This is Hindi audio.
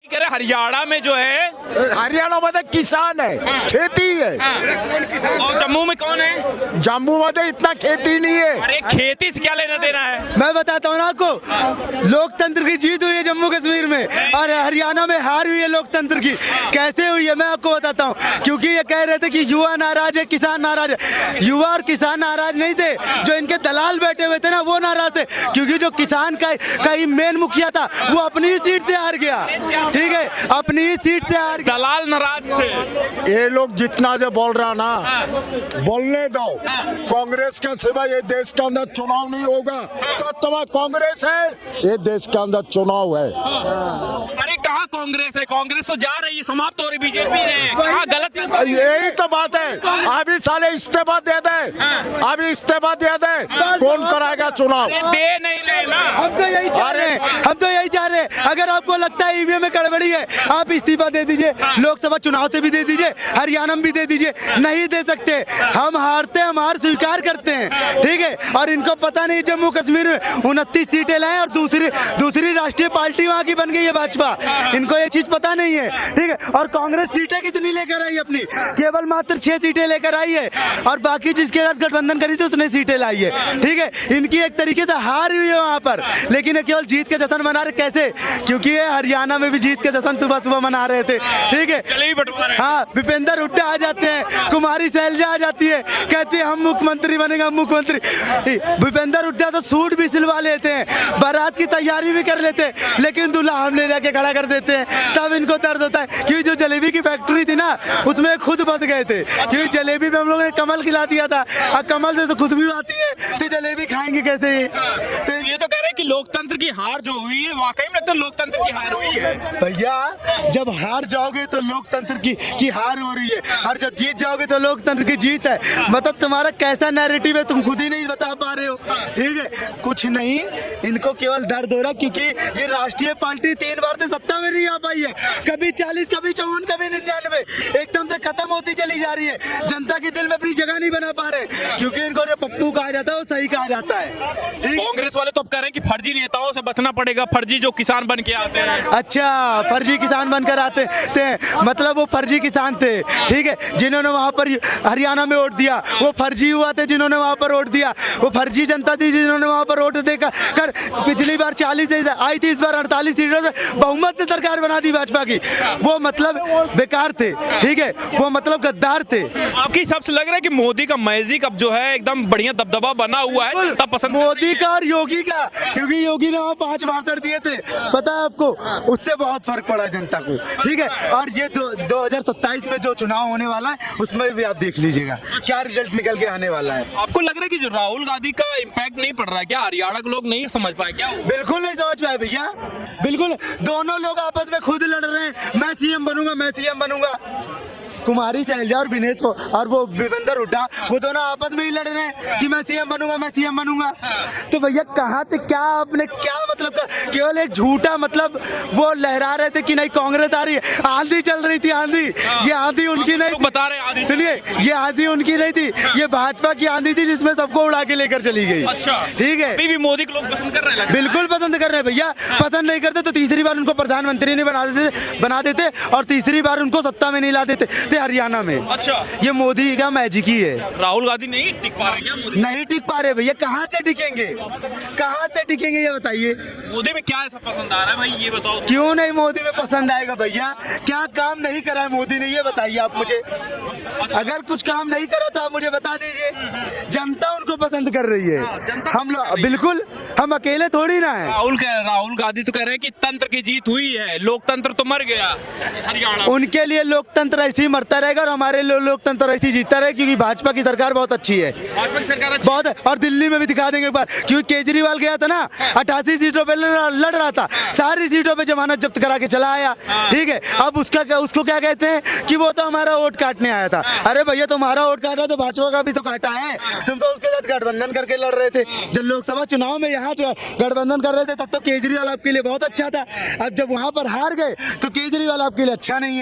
कह रहे हरियाणा में जो है, हरियाणा मध्ये किसान है, खेती है। और जम्मू में कौन है? जम्मू मध्ये इतना खेती नहीं है। अरे खेती से क्या लेना देना है? मैं बताता हूँ ना आपको, लोकतंत्र की जीत हुई है जम्मू कश्मीर में और हरियाणा में हार हुई है लोकतंत्र की। कैसे हुई है मैं आपको बताता हूँ, क्योंकि ये कह रहे थे कि युवा नाराज है, किसान नाराज है। युवा और किसान नाराज नहीं थे, जो इनके दलाल बैठे हुए थे ना वो नाराज थे, क्योंकि जो किसान का ही मेन मुखिया था वो अपनी ही सीट से हार गया। ठीक है, अपनी ही सीट से हार गया। दलाल नाराज थे। ये लोग जितना जो बोल रहा ना, बोलने दो। कांग्रेस के सिवा ये देश के अंदर चुनाव नहीं होगा। तो तुम्हारा कांग्रेस है, ये देश के अंदर चुनाव है। अरे कहाँ कांग्रेस है? कांग्रेस तो जा रही है, समाप्त हो रही, बीजेपी है। कहाँ गलत है? यही तो बात है। अभी साले इस्तीफा दे दे, अभी इस्तीफा दे दे, कौन कराएगा चुनाव? दे नहीं रहे ना। हम तो यही चाह रहे हैं, हम तो यही चाह रहे हैं। अगर आपको लगता है ईवीएम में गड़बड़ी है, आप इस्तीफा दे दीजिए, लोकसभा चुनाव से भी दे दीजिए, हरियाणा में भी दे दीजिए। नहीं दे सकते, हम हारते, हम हार स्वीकार करते हैं। ठीक है, और इनको पता नहीं जम्मू कश्मीर में 29 सीटें लाए और दूसरी राष्ट्रीय पार्टी वहाँ की बन गई है भाजपा। इनको ये चीज पता नहीं है। ठीक है, और कांग्रेस सीटें कितनी लेकर आई अपनी? केवल मात्र 6 सीटें लेकर आई है, और बाकी जिसके साथ गठबंधन करी थी उसने सीटें लाई है। ठीक है, इनकी एक तरीके से हार हुई है वहाँ पर, लेकिन ये केवल जीत के जश्न मना रहे। कैसे? क्योंकि ये हरियाणा में भी जीत के जश्न सुबह सुबह मना रहे थे। ठीक है, हाँ, भूपेंद्र हुड्डा आ जाते हैं, कुमारी शैलजा आ जाती है, कहती है हम मुख्यमंत्री बनेगा, मुख्यमंत्री। भूपेंद्र हुड्डा तो सूट भी सिलवा लेते हैं, बारात की तैयारी भी कर लेते हैं, लेकिन दूल्हा हम ले जाके खड़ा कर देते हैं। तब इनको दर्द होता है, क्योंकि जो जलेबी की फैक्ट्री थी ना उसमें खुद बच गए थे, क्योंकि जलेबी में हम लोगों ने कमल खिला दिया था। अब कमल से तो खुशबू आती है, तो जलेबी खाएंगे कैसे? तो ये तो कह रहे हैं कि लोकतंत्र की हार जो हुई है, वाकई में तो लोकतंत्र की हार हुई है। भैया, जब हार जाओगे तो लोकतंत्र की हार हो रही है, और जब जीत जाओगे तो लोकतंत्र की जीत है। मतलब तुम्हारा कैसा नैरेटिव है तुम खुद ही नहीं बता पा रहे हो। ठीक है, कुछ नहीं, इनको केवल दर्द हो रहा, क्योंकि ये राष्ट्रीय पार्टी 3 बार से सत्ता में नहीं आ पाई है। कभी 40, कभी 54, कभी 99, एकदम से खत्म होती चली जा रही है। जनता के दिल में अपनी जगह नहीं बना पा रहे, क्योंकि इनको जो पप्पू कहा जाता है वो सही कहा जाता है। ठीक, कांग्रेस वाले तो अब कह रहे हैं कि फर्जी नेताओं से बचना पड़ेगा, फर्जी जो किसान बन के आते हैं। अच्छा, फर्जी किसान बनकर आते थे, मतलब वो फर्जी किसान थे। ठीक है, जिन्होंने वहां पर हरियाणा में वोट दिया वो फर्जी हुआ थे, जिन्होंने वहां पर वोट दिया वो फर्जी जनता थी, जिन्होंने वहां पर वोट देकर पिछली बार 40 आई थी, इस बार 48 सीटों से बहुमत से सरकार बना दी भाजपा की। वो मतलब बेकार थे। ठीक है, वो मतलब गद्दार थे। आपके हिसाब से लग रहा है कि मोदी का मैजिक अब जो है एकदम बढ़िया दबदबा बना हुआ है, जनता पसंद मोदी का और योगी का, क्योंकि योगी ने वहाँ 5 भाषण दिए थे, पता है आपको, उससे बहुत फर्क पड़ा जनता को। ठीक है, और ये 2027 में जो चुनाव होने वाला है उसमें भी आप देख लीजिएगा क्या रिजल्ट निकल के आने वाला है। आपको लग रहा है कि जो राहुल गांधी का इम्पैक्ट नहीं पड़ रहा है क्या? हरियाणा के लोग नहीं समझ पाए क्या? बिल्कुल नहीं समझ पाए भैया, बिल्कुल। दोनों लोग आपस में खुद लड़ रहे हैं, मैं सीएम बनूंगा, मैं सीएम बनूंगा। कुमारी शैलजा और विनेश को और वो भूपेंद्र हुड्डा, वो दोनों आपस में ही लड़ रहे हैं कि मैं सीएम बनूंगा, मैं सीएम बनूंगा। तो भैया कहाँ से क्या आपने क्या मतलब केवल एक झूठा मतलब वो लहरा रहे थे कि नहीं कांग्रेस आ रही है। आंधी चल रही थी, आंधी। ये आंधी उनकी नहीं, बता रहे आंधी। सुनिए, ये आंधी उनकी नहीं थी, ये भाजपा की आंधी थी, जिसमें सबको उड़ा के लेकर चली गई। अच्छा, ठीक है, अभी भी मोदी के लोग पसंद कर रहे हैं? बिल्कुल पसंद कर रहे हैं भैया। पसंद नहीं करते तो तीसरी बार उनको प्रधानमंत्री नहीं बना देते और तीसरी बार उनको सत्ता में नहीं ला देते हरियाणा में। अच्छा, ये मोदी का मैजिक ही है। राहुल गांधी नहीं टिक पा रहे क्या? मोदी नहीं टिक पा रहे भैया, कहाँ से टिकेंगे, कहाँ से टिकेंगे ये बताइए। मोदी में क्या ऐसा पसंद आ रहा है भाई, ये बताओ। क्यों नहीं मोदी में पसंद आएगा भैया? क्या काम नहीं करा है मोदी ने, ये बताइए आप मुझे। अगर कुछ काम नहीं करा तो आप मुझे बता दीजिए। जनता उनको पसंद कर रही है, हम लोग बिल्कुल, हम अकेले थोड़ी ना है। राहुल गांधी तो कह रहे हैं कि तंत्र की जीत हुई है, लोकतंत्र तो मर गया हरियाणा। उनके लिए लोकतंत्र ऐसे ही मरता रहेगा और हमारे लिए लोकतंत्र ऐसे ही जीतता रहेगा, क्योंकि भाजपा की सरकार बहुत अच्छी है। भाजपा की सरकार अच्छी बहुत है, और दिल्ली में भी दिखा देंगे एक बार, क्योंकि केजरीवाल गया था ना, 88 सीटों पे लड़ रहा था, सारी सीटों पे जमानत जब्त करा के चला आया। ठीक है, अब उसको क्या कहते हैं कि वो तो हमारा वोट काटने आया था। अरे भैया, तुम्हारा वोट काटा तो भाजपा का भी तो काटा है, तुम तो उसके साथ गठबंधन करके लड़ रहे थे। जब लोकसभा चुनाव में यहाँ गठबंधन कर रहे थे तब तो केजरीवाल आपके लिए बहुत अच्छा था, अब जब वहां पर हार गए तो केजरीवाल आपके लिए अच्छा नहीं है।